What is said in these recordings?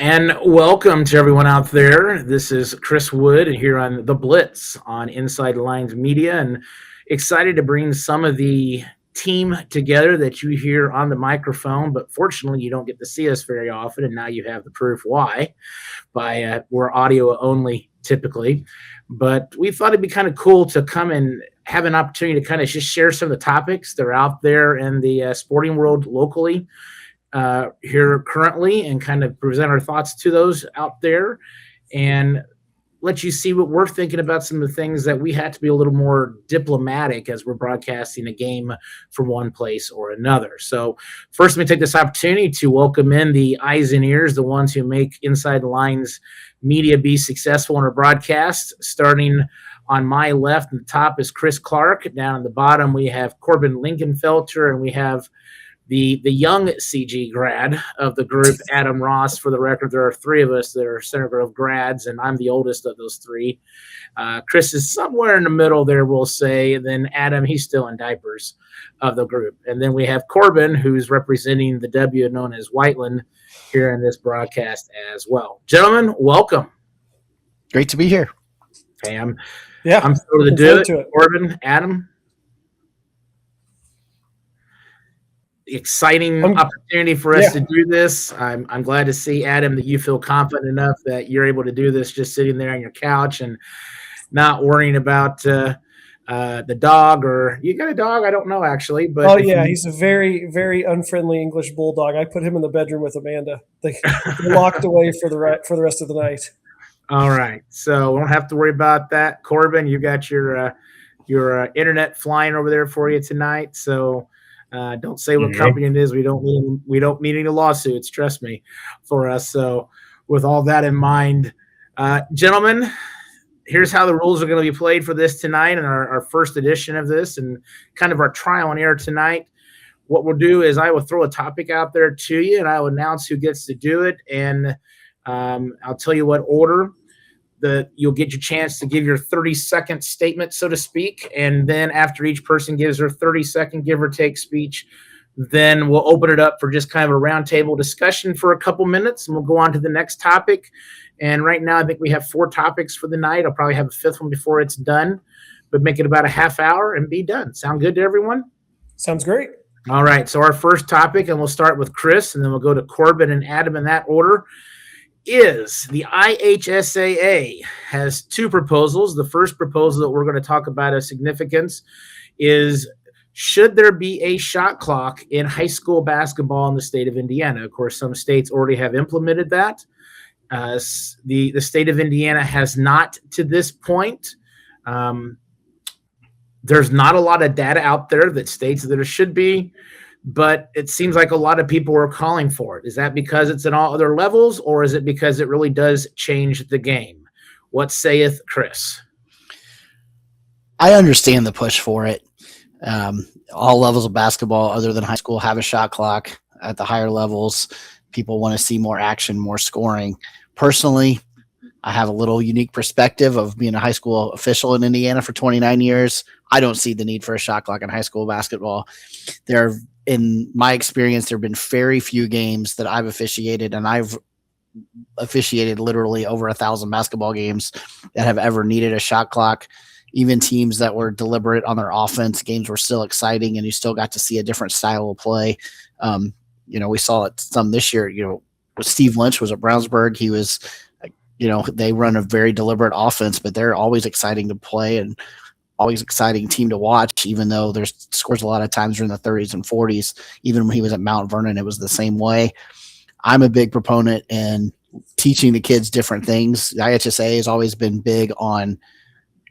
And welcome to everyone out there. This is Chris Wood here on The Blitz on Inside Lines Media, and excited to bring some of the team together that you hear on the microphone, but fortunately you don't get to see us very often, and now you have the proof why. We're audio only typically, but we thought it'd be kind of cool to come and have an opportunity to kind of just share some of the topics that are out there in the sporting world locally here currently, and kind of present our thoughts to those out there and let you see what we're thinking about some of the things that we had to be a little more diplomatic as we're broadcasting a game from one place or another. So first, let me take this opportunity to welcome in the eyes and ears, the ones who make Inside Lines Media be successful in our broadcast. Starting on my left and the top is Chris Clark. Down at the bottom, we have Corbin Linkenfelter, and we have the young CG grad of the group, Adam Ross. For the record, there are three of us that are Center Grove grads, and I'm the oldest of those three. Chris is somewhere in the middle there, we'll say. And then Adam, he's still in diapers of the group. And then we have Corbin, who's representing the W known as Whiteland here in this broadcast as well. Gentlemen, welcome. Great to be here. Okay, I'm thrilled to do it. Corbin, Adam. Exciting opportunity for us to do this. I'm glad to see, Adam, that you feel confident enough that you're able to do this just sitting there on your couch and not worrying about the dog. Or you got a dog? I don't know, actually. But he's a very, very unfriendly English bulldog. I put him in the bedroom with Amanda. They're locked away for the rest of the night. All right, so we don't have to worry about that. Corbin, you got your internet flying over there for you tonight. So. Don't say what company it is. We don't need any lawsuits. Trust me, for us. So, with all that in mind, gentlemen, here's how the rules are going to be played for this tonight, and our first edition of this, and kind of our trial and error tonight. What we'll do is I will throw a topic out there to you, and I will announce who gets to do it, and I'll tell you what order. You'll get your chance to give your 30-second statement, so to speak, and then after each person gives their 30-second give or take speech, then we'll open it up for just kind of a roundtable discussion for a couple minutes, and we'll go on to the next topic. And right now, I think we have 4 topics for the night. I'll probably have a 5th one before it's done, but make it about a half hour and be done. Sound good to everyone? Sounds great. All right, so our first topic, and we'll start with Chris, and then we'll go to Corbin and Adam in that order, is the IHSAA has 2 proposals. The first proposal that we're going to talk about of significance is, should there be a shot clock in high school basketball in the state of Indiana? Of course, some states already have implemented that. The state of Indiana has not to this point. There's not a lot of data out there that states that there should be, but it seems like a lot of people are calling for it. Is that because it's at all other levels, or is it because it really does change the game? What saith Chris? I understand the push for it. All levels of basketball other than high school have a shot clock. At the higher levels, people want to see more action, more scoring. Personally, I have a little unique perspective of being a high school official in Indiana for 29 years. I don't see the need for a shot clock in high school basketball. In my experience, there have been very few games that I've officiated, and I've officiated literally over 1,000 basketball games that have ever needed a shot clock. Even teams that were deliberate on their offense, games were still exciting, and you still got to see a different style of play. We saw it some this year. Steve Lynch was at Brownsburg. He was, they run a very deliberate offense, but they're always exciting to play and always exciting team to watch, even though there's scores a lot of times are in the 30s and 40s. Even when he was at Mount Vernon, it was the same way. I'm a big proponent in teaching the kids different things. The IHSAA has always been big on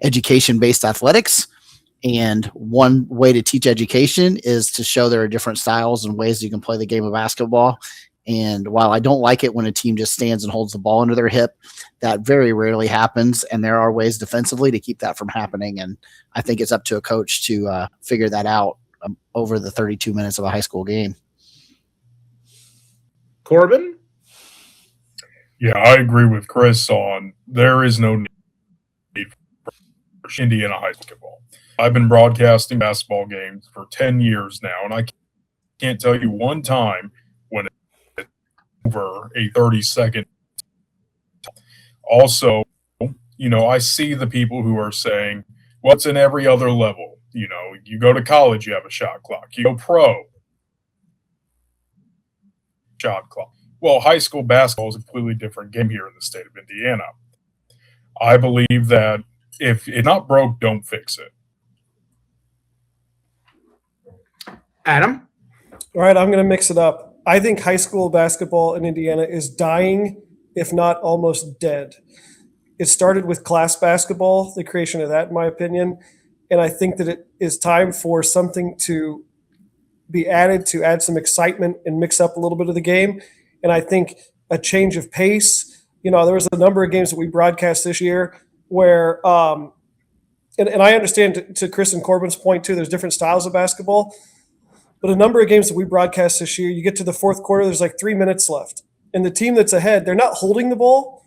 education-based athletics, and one way to teach education is to show there are different styles and ways you can play the game of basketball. And while I don't like it when a team just stands and holds the ball under their hip, that very rarely happens, and there are ways defensively to keep that from happening. And I think it's up to a coach to figure that out over the 32 minutes of a high school game. Corbin? Yeah, I agree with Chris on there is no need for Indiana high school basketball. I've been broadcasting basketball games for 10 years now, and I can't tell you one time when it's over a 30-second Also, I see the people who are saying, well, it's in every other level. You go to college, you have a shot clock. You go pro, shot clock. Well, high school basketball is a completely different game here in the state of Indiana. I believe that if it's not broke, don't fix it. Adam? All right, I'm going to mix it up. I think high school basketball in Indiana is dying, if not almost dead. It started with class basketball, the creation of that, in my opinion. And I think that it is time for something to be added to add some excitement and mix up a little bit of the game. And I think a change of pace. There was a number of games that we broadcast this year where, and I understand to Chris and Corbin's point too, there's different styles of basketball. But a number of games that we broadcast this year, you get to the fourth quarter, there's like 3 minutes left. And the team that's ahead, they're not holding the ball,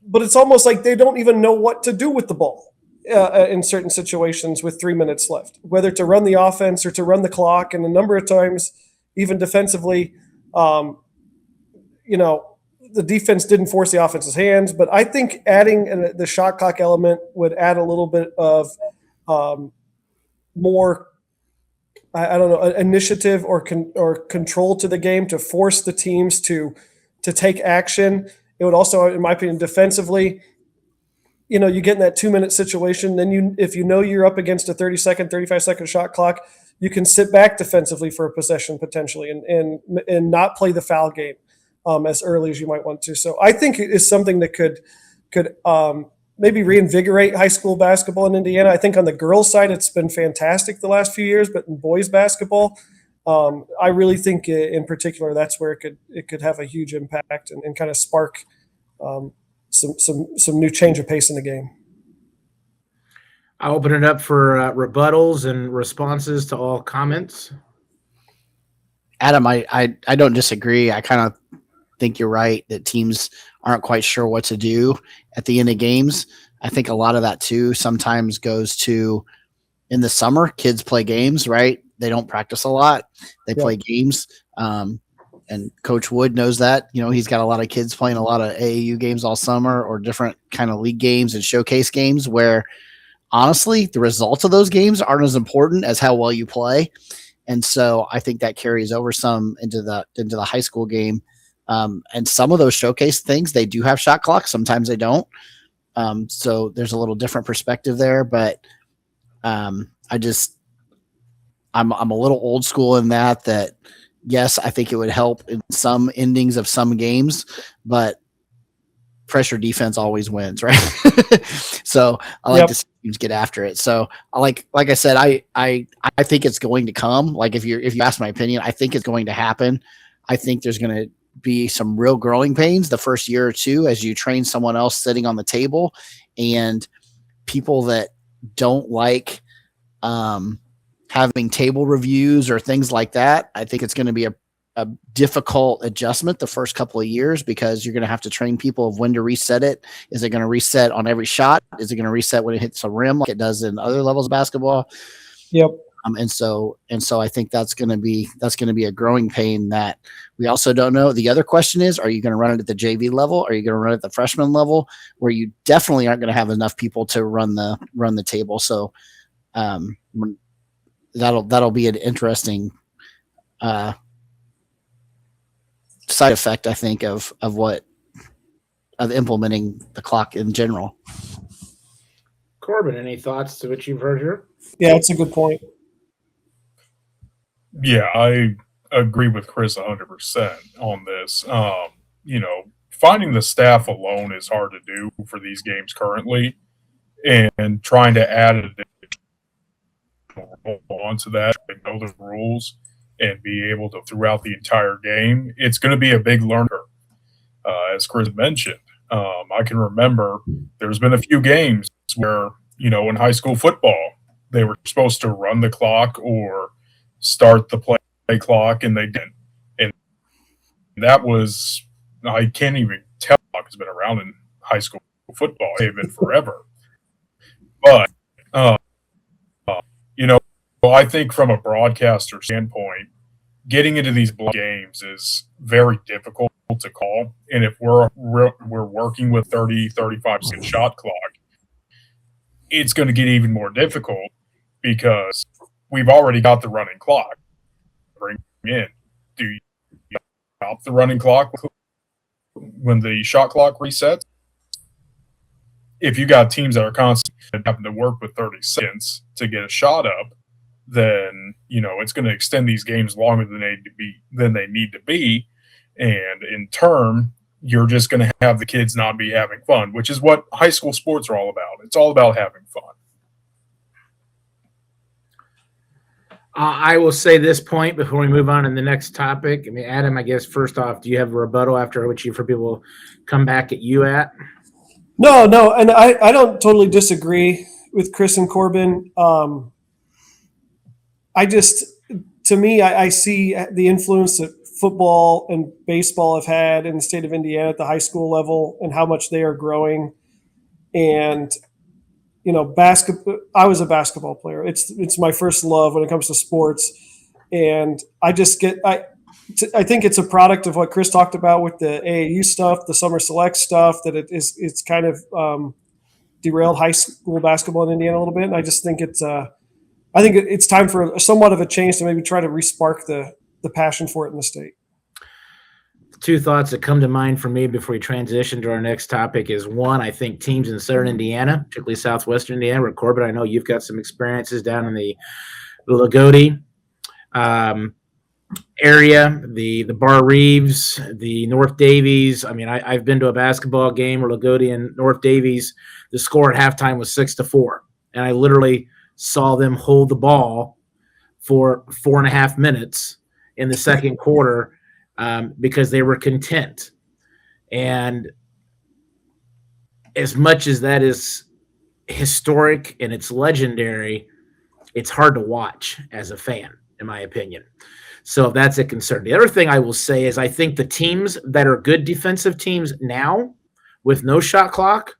but it's almost like they don't even know what to do with the ball in certain situations with 3 minutes left, whether to run the offense or to run the clock. And a number of times, even defensively, the defense didn't force the offense's hands. But I think adding the shot clock element would add a little bit of more – I don't know, initiative or control to the game to force the teams to take action. It would also, in my opinion, defensively, you get in that 2 minute situation. Then if you're up against a 30-second, 35-second shot clock, you can sit back defensively for a possession potentially and not play the foul game as early as you might want to. So I think it is something that could maybe reinvigorate high school basketball in Indiana. I think on the girls' side, it's been fantastic the last few years, but in boys basketball, I really think in particular that's where it could have a huge impact and kind of spark some new change of pace in the game. I'll open it up for rebuttals and responses to all comments. Adam, I don't disagree. I kind of think you're right that teams aren't quite sure what to do at the end of games. I think a lot of that too sometimes goes to in the summer, kids play games, right? They don't practice a lot. They play games. And Coach Wood knows that. He's got a lot of kids playing a lot of AAU games all summer or different kind of league games and showcase games where honestly, the results of those games aren't as important as how well you play. And so I think that carries over some into the high school game. And some of those showcase things, they do have shot clocks. Sometimes they don't. So there's a little different perspective there, but I'm a little old school in that yes, I think it would help in some endings of some games, but pressure defense always wins, right? So I like to see teams get after it. So like I said, I think it's going to come. Like if you ask my opinion, I think it's going to happen. I think there's going to be some real growing pains the first year or two as you train someone else sitting on the table, and people that don't like having table reviews or things like that. I think it's going to be a difficult adjustment the first couple of years because you're going to have to train people of when to reset it. Is it going to reset on every shot? Is it going to reset when it hits a rim like it does in other levels of basketball? Yep. And so I think that's going to be a growing pain that we also don't know. The other question is, are you going to run it at the JV level? Are you going to run it at the freshman level where you definitely aren't going to have enough people to run the table? So that'll be an interesting side effect, I think, of implementing the clock in general. Corbin, any thoughts to what you've heard here? Yeah, that's a good point. Yeah, I agree with Chris 100% on this. Finding the staff alone is hard to do for these games currently, and trying to add an additional onto that, and know the rules, and be able to throughout the entire game, it's going to be a big learner. As Chris mentioned, I can remember there's been a few games where, in high school football, they were supposed to run the clock or start the play clock, and they didn't. And that was, I can't even tell how long it's been around in high school football. It's been forever. But, I think from a broadcaster standpoint, getting into these games is very difficult to call. And if we're working with 30-35-second shot clock, it's going to get even more difficult because we've already got the running clock. Bring in. Do you stop the running clock when the shot clock resets? If you got teams that are constantly having to work with 30 seconds to get a shot up, then it's going to extend these games longer than they need to be, and in turn, you're just going to have the kids not be having fun, which is what high school sports are all about. It's all about having fun. I will say this point before we move on to the next topic. I mean, Adam, I guess first off, do you have a rebuttal after which you for people come back at you at? No, and I don't totally disagree with Chris and Corbin. To me, I see the influence that football and baseball have had in the state of Indiana at the high school level and how much they are growing. And, basketball, I was a basketball player. It's my first love when it comes to sports. And I think it's a product of what Chris talked about with the AAU stuff, the summer select stuff, that it's kind of derailed high school basketball in Indiana a little bit. And I just think it's time for somewhat of a change to maybe try to respark the passion for it in the state. Two thoughts that come to mind for me before we transition to our next topic is, one, I think teams in southern Indiana, particularly southwestern Indiana, where Corbin, I know you've got some experiences down in the Lagodi area, the Bar Reeves, the North Davies. I mean, I've been to a basketball game where Lagodi and North Davies, the score at halftime was 6-4. And I literally saw them hold the ball for 4.5 minutes in the second quarter because they were content. And as much as that is historic and it's legendary, it's hard to watch as a fan, in my opinion. So that's a concern. The other thing I will say is I think the teams that are good defensive teams now with no shot clock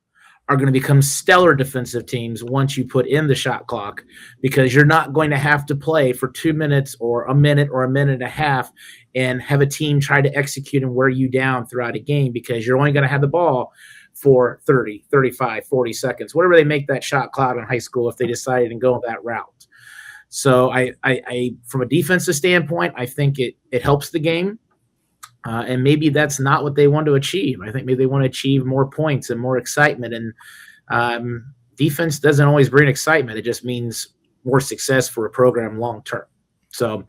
are going to become stellar defensive teams once you put in the shot clock, because you're not going to have to play for 2 minutes or a minute and a half and have a team try to execute and wear you down throughout a game, because you're only going to have the ball for 30, 35, 40 seconds, whatever they make that shot clock in high school if they decided to go that route. So I from a defensive standpoint, I think it helps the game. And maybe that's not what they want to achieve. I think maybe they want to achieve more points and more excitement. And defense doesn't always bring excitement. It just means more success for a program long term. So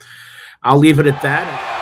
I'll leave it at that.